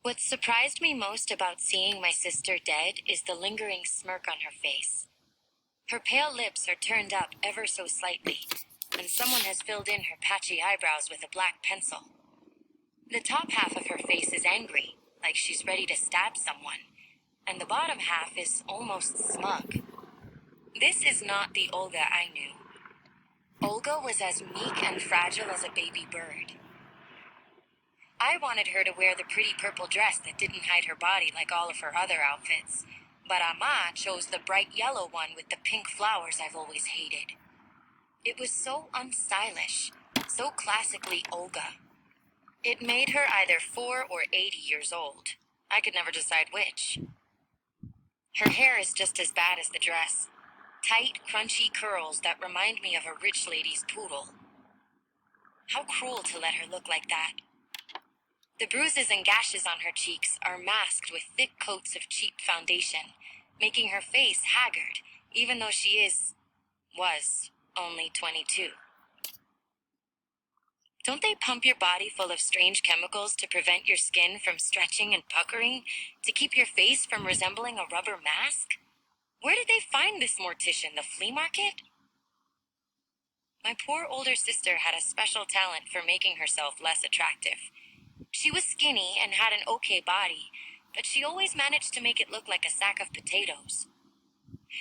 What surprised me most about seeing my sister dead is the lingering smirk on her face. Her pale lips are turned up ever so slightly, and someone has filled in her patchy eyebrows with a black pencil. The top half of her face is angry, like she's ready to stab someone, and the bottom half is almost smug. This is not the Olga I knew. Olga was as meek and fragile as a baby bird. I wanted her to wear the pretty purple dress that didn't hide her body like all of her other outfits, but Ama chose the bright yellow one with the pink flowers I've always hated. It was so unstylish, so classically Olga. It made her either 4 or 80 years old. I could never decide which. Her hair is just as bad as the dress. Tight, crunchy curls that remind me of a rich lady's poodle. How cruel to let her look like that. The bruises and gashes on her cheeks are masked with thick coats of cheap foundation, making her face haggard, even though she was only 22. Don't they pump your body full of strange chemicals to prevent your skin from stretching and puckering, to keep your face from resembling a rubber mask? Where did they find this mortician, the flea market? My poor older sister had a special talent for making herself less attractive. She was skinny and had an okay body, but she always managed to make it look like a sack of potatoes.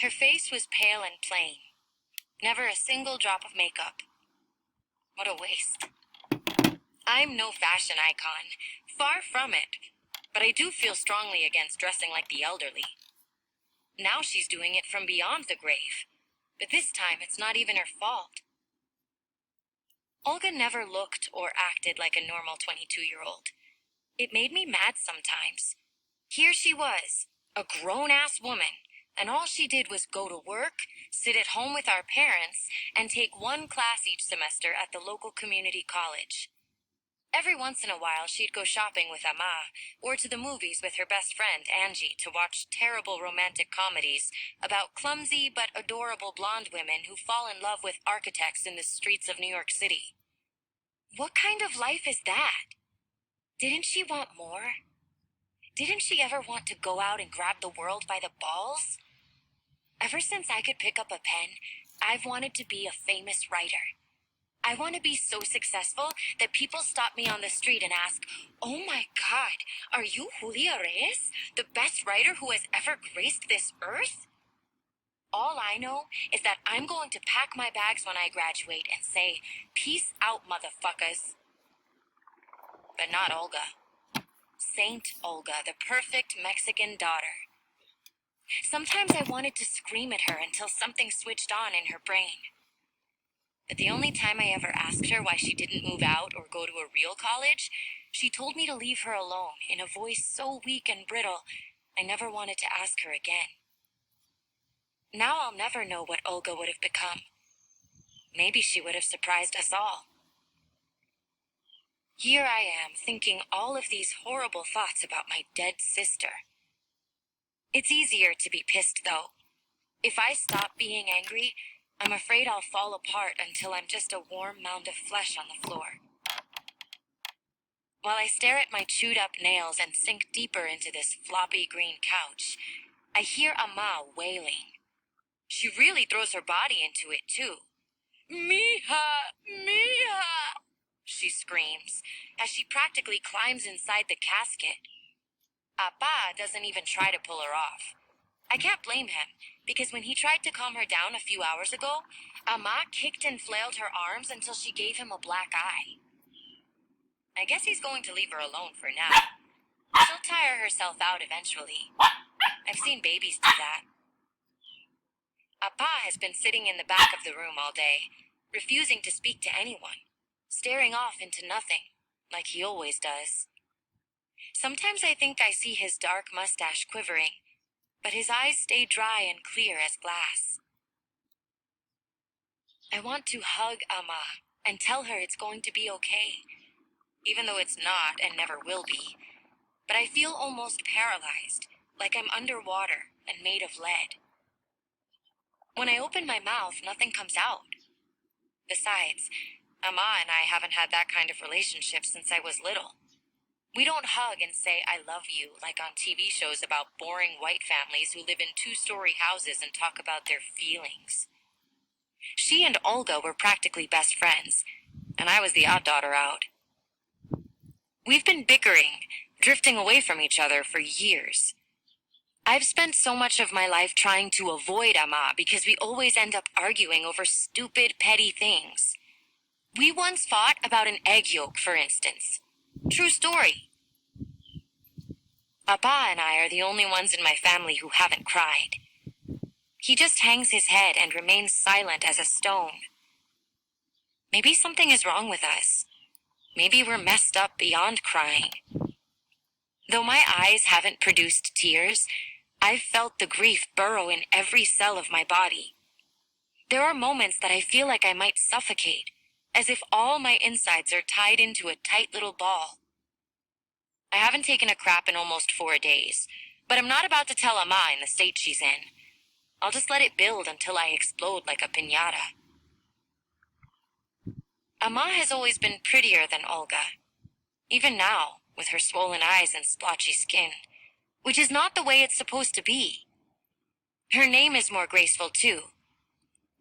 Her face was pale and plain. Never a single drop of makeup. What a waste. I'm no fashion icon. Far from it. But I do feel strongly against dressing like the elderly. Now she's doing it from beyond the grave. But this time it's not even her fault. Olga never looked or acted like a normal 22-year-old. It made me mad sometimes. Here she was, a grown-ass woman, and all she did was go to work, sit at home with our parents, and take one class each semester at the local community college. Every once in a while she'd go shopping with Ama, or to the movies with her best friend Angie to watch terrible romantic comedies about clumsy but adorable blonde women who fall in love with architects in the streets of New York City. What kind of life is that? Didn't she want more? Didn't she ever want to go out and grab the world by the balls? Ever since I could pick up a pen, I've wanted to be a famous writer. I want to be so successful that people stop me on the street and ask, "Oh my God, are you Julia Reyes, the best writer who has ever graced this earth?" All I know is that I'm going to pack my bags when I graduate and say, "Peace out, motherfuckers." But not Olga. Saint Olga, the perfect Mexican daughter. Sometimes I wanted to scream at her until something switched on in her brain. But the only time I ever asked her why she didn't move out or go to a real college, she told me to leave her alone in a voice so weak and brittle, I never wanted to ask her again. Now I'll never know what Olga would have become. Maybe she would have surprised us all. Here I am thinking all of these horrible thoughts about my dead sister. It's easier to be pissed, though. If I stop being angry, I'm afraid I'll fall apart until I'm just a warm mound of flesh on the floor. While I stare at my chewed-up nails and sink deeper into this floppy green couch, I hear Ama wailing. She really throws her body into it, too. "Mija! Mija!" she screams, as she practically climbs inside the casket. Appa doesn't even try to pull her off. I can't blame him, because when he tried to calm her down a few hours ago, Ama kicked and flailed her arms until she gave him a black eye. I guess he's going to leave her alone for now. She'll tire herself out eventually. I've seen babies do that. Appa has been sitting in the back of the room all day, refusing to speak to anyone, staring off into nothing, like he always does. Sometimes I think I see his dark mustache quivering, but his eyes stay dry and clear as glass. I want to hug Ama and tell her it's going to be okay, even though it's not and never will be. But I feel almost paralyzed, like I'm underwater and made of lead. When I open my mouth, nothing comes out. Besides, Ama and I haven't had that kind of relationship since I was little. We don't hug and say, I love you, like on TV shows about boring white families who live in two-story houses and talk about their feelings. She and Olga were practically best friends, and I was the odd daughter out. We've been bickering, drifting away from each other for years. I've spent so much of my life trying to avoid Ama because we always end up arguing over stupid, petty things. We once fought about an egg yolk, for instance. True story. Papa and I are the only ones in my family who haven't cried. He just hangs his head and remains silent as a stone. Maybe something is wrong with us. Maybe we're messed up beyond crying. Though my eyes haven't produced tears, I've felt the grief burrow in every cell of my body. There are moments that I feel like I might suffocate, as if all my insides are tied into a tight little ball. I haven't taken a crap in almost 4 days, but I'm not about to tell Ama in the state she's in. I'll just let it build until I explode like a piñata. Ama has always been prettier than Olga. Even now, with her swollen eyes and splotchy skin, which is not the way it's supposed to be. Her name is more graceful too.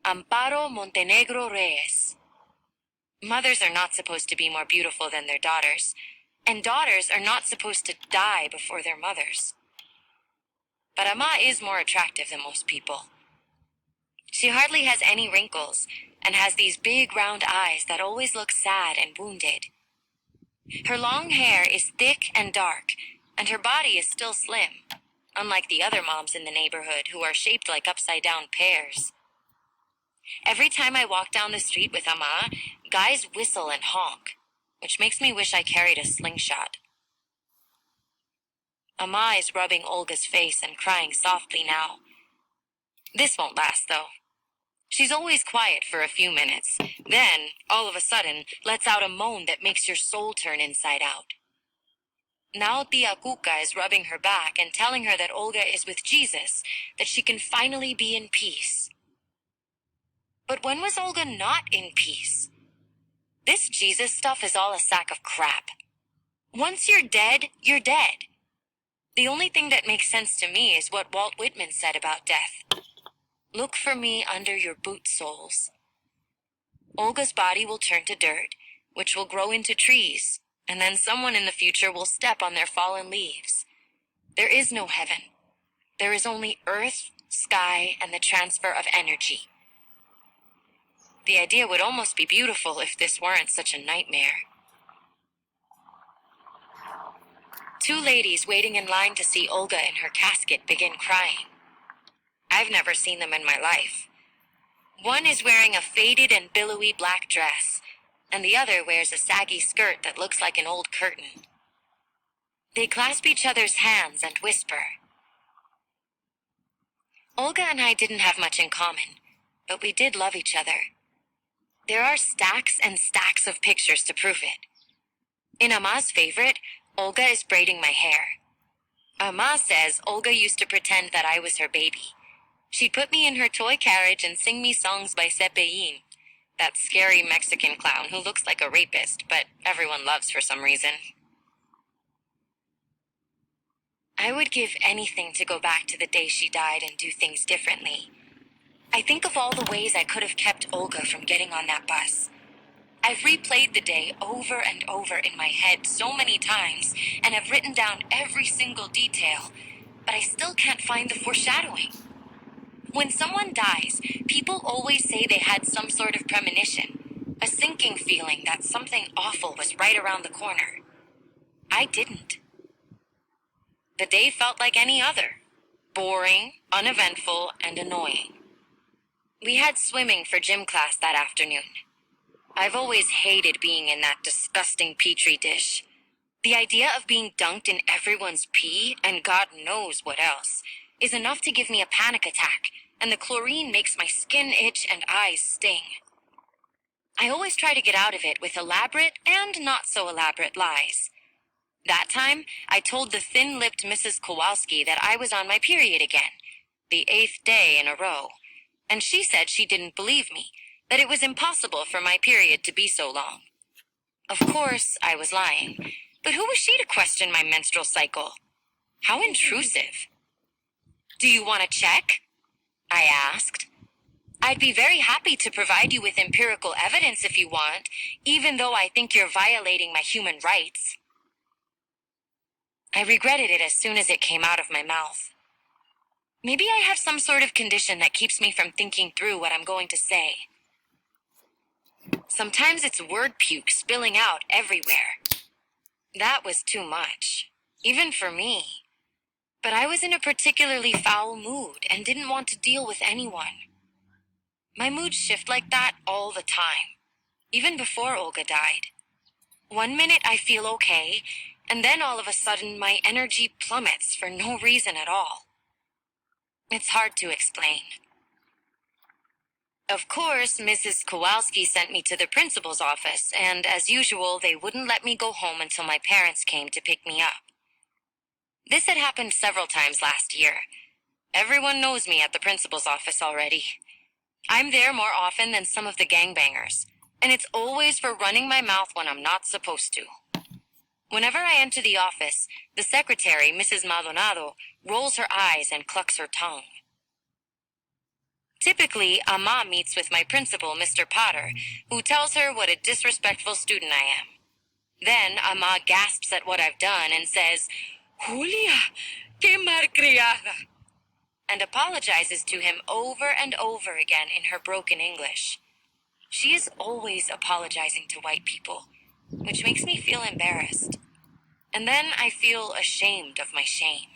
Amparo Montenegro Reyes. Mothers are not supposed to be more beautiful than their daughters, and daughters are not supposed to die before their mothers. But Ama is more attractive than most people. She hardly has any wrinkles, and has these big round eyes that always look sad and wounded. Her long hair is thick and dark, and her body is still slim, unlike the other moms in the neighborhood who are shaped like upside-down pears. Every time I walk down the street with Ama, guys whistle and honk, which makes me wish I carried a slingshot. Ama is rubbing Olga's face and crying softly now. This won't last, though. She's always quiet for a few minutes, then, all of a sudden, lets out a moan that makes your soul turn inside out. Now Tia Cuca is rubbing her back and telling her that Olga is with Jesus, that she can finally be in peace. But when was Olga not in peace? This Jesus stuff is all a sack of crap. Once you're dead, you're dead. The only thing that makes sense to me is what Walt Whitman said about death. Look for me under your boot soles. Olga's body will turn to dirt, which will grow into trees, and then someone in the future will step on their fallen leaves. There is no heaven. There is only earth, sky, and the transfer of energy. The idea would almost be beautiful if this weren't such a nightmare. 2 ladies waiting in line to see Olga in her casket begin crying. I've never seen them in my life. One is wearing a faded and billowy black dress, and the other wears a saggy skirt that looks like an old curtain. They clasp each other's hands and whisper. Olga and I didn't have much in common, but we did love each other. There are stacks and stacks of pictures to prove it. In Ama's favorite, Olga is braiding my hair. Ama says Olga used to pretend that I was her baby. She'd put me in her toy carriage and sing me songs by Cepillín, that scary Mexican clown who looks like a rapist, but everyone loves for some reason. I would give anything to go back to the day she died and do things differently. I think of all the ways I could have kept Olga from getting on that bus. I've replayed the day over and over in my head so many times and have written down every single detail, but I still can't find the foreshadowing. When someone dies, people always say they had some sort of premonition, a sinking feeling that something awful was right around the corner. I didn't. The day felt like any other, boring, uneventful, and annoying. We had swimming for gym class that afternoon. I've always hated being in that disgusting petri dish. The idea of being dunked in everyone's pee, and God knows what else, is enough to give me a panic attack, and the chlorine makes my skin itch and eyes sting. I always try to get out of it with elaborate and not so elaborate lies. That time, I told the thin-lipped Mrs. Kowalski that I was on my period again, the 8th day in a row, and she said she didn't believe me, that it was impossible for my period to be so long. Of course, I was lying, But who was she to question my menstrual cycle? How intrusive. Do you want to check? I asked. I'd be very happy to provide you with empirical evidence if you want, even though I think you're violating my human rights. I regretted it as soon as it came out of my mouth. Maybe I have some sort of condition that keeps me from thinking through what I'm going to say. Sometimes it's word puke spilling out everywhere. That was too much, even for me. But I was in a particularly foul mood and didn't want to deal with anyone. My moods shift like that all the time, even before Olga died. One minute I feel okay, and then all of a sudden my energy plummets for no reason at all. It's hard to explain. Of course, Mrs. Kowalski sent me to the principal's office, and as usual, they wouldn't let me go home until my parents came to pick me up. This had happened several times last year. Everyone knows me at the principal's office already. I'm there more often than some of the gangbangers, and it's always for running my mouth when I'm not supposed to. Whenever I enter the office, the secretary, Mrs. Maldonado, rolls her eyes and clucks her tongue. Typically, Ama meets with my principal, Mr. Potter, who tells her what a disrespectful student I am. Then Ama gasps at what I've done and says, "Julia, que malcriada," and apologizes to him over and over again in her broken English. She is always apologizing to white people, which makes me feel embarrassed. And then I feel ashamed of my shame.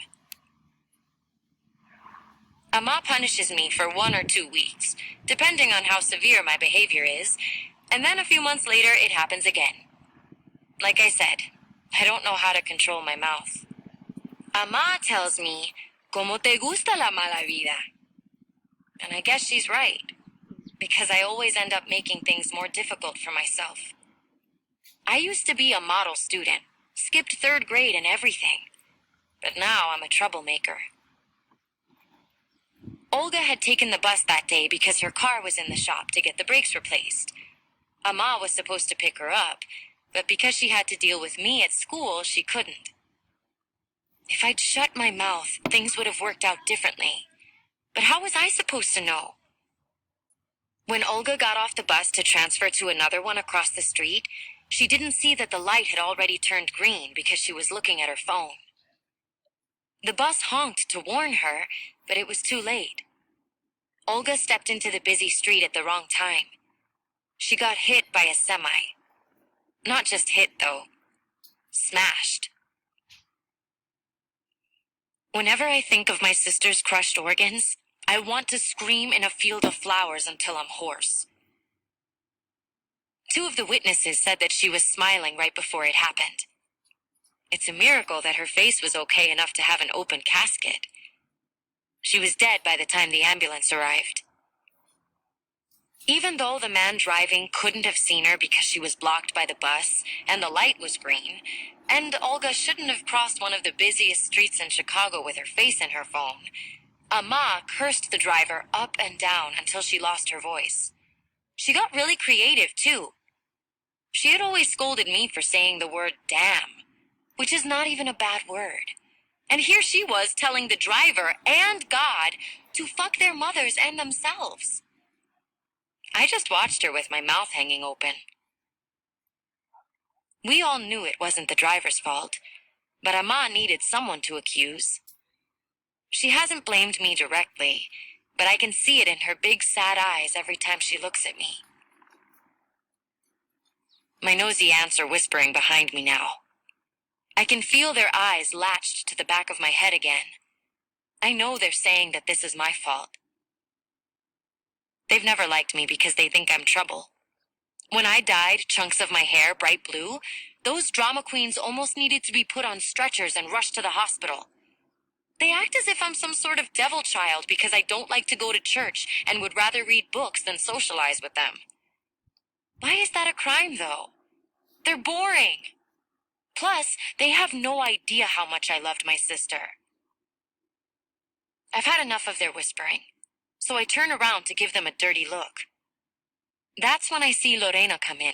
Ama punishes me for 1 or 2 weeks, depending on how severe my behavior is, and then a few months later it happens again. Like I said, I don't know how to control my mouth. Ama tells me, "Como te gusta la mala vida?" And I guess she's right, because I always end up making things more difficult for myself. I used to be a model student, skipped 3rd grade and everything, but now I'm a troublemaker. Olga had taken the bus that day because her car was in the shop to get the brakes replaced. Ama was supposed to pick her up, but because she had to deal with me at school, she couldn't. If I'd shut my mouth, things would have worked out differently. But how was I supposed to know? When Olga got off the bus to transfer to another one across the street, she didn't see that the light had already turned green because she was looking at her phone. The bus honked to warn her, but it was too late. Olga stepped into the busy street at the wrong time. She got hit by a semi. Not just hit, though. Smashed. Whenever I think of my sister's crushed organs, I want to scream in a field of flowers until I'm hoarse. 2 of the witnesses said that she was smiling right before it happened. It's a miracle that her face was okay enough to have an open casket. She was dead by the time the ambulance arrived. Even though the man driving couldn't have seen her because she was blocked by the bus and the light was green, and Olga shouldn't have crossed one of the busiest streets in Chicago with her face in her phone, Ama cursed the driver up and down until she lost her voice. She got really creative, too. She had always scolded me for saying the word damn, which is not even a bad word. And here she was telling the driver and God to fuck their mothers and themselves. I just watched her with my mouth hanging open. We all knew it wasn't the driver's fault, but Ama needed someone to accuse. She hasn't blamed me directly, but I can see it in her big sad eyes every time she looks at me. My nosy aunts are whispering behind me now. I can feel their eyes latched to the back of my head again. I know they're saying that this is my fault. They've never liked me because they think I'm trouble. When I dyed chunks of my hair bright blue, those drama queens almost needed to be put on stretchers and rushed to the hospital. They act as if I'm some sort of devil child because I don't like to go to church and would rather read books than socialize with them. Why is that a crime, though? They're boring. Plus, they have no idea how much I loved my sister. I've had enough of their whispering, so I turn around to give them a dirty look. That's when I see Lorena come in.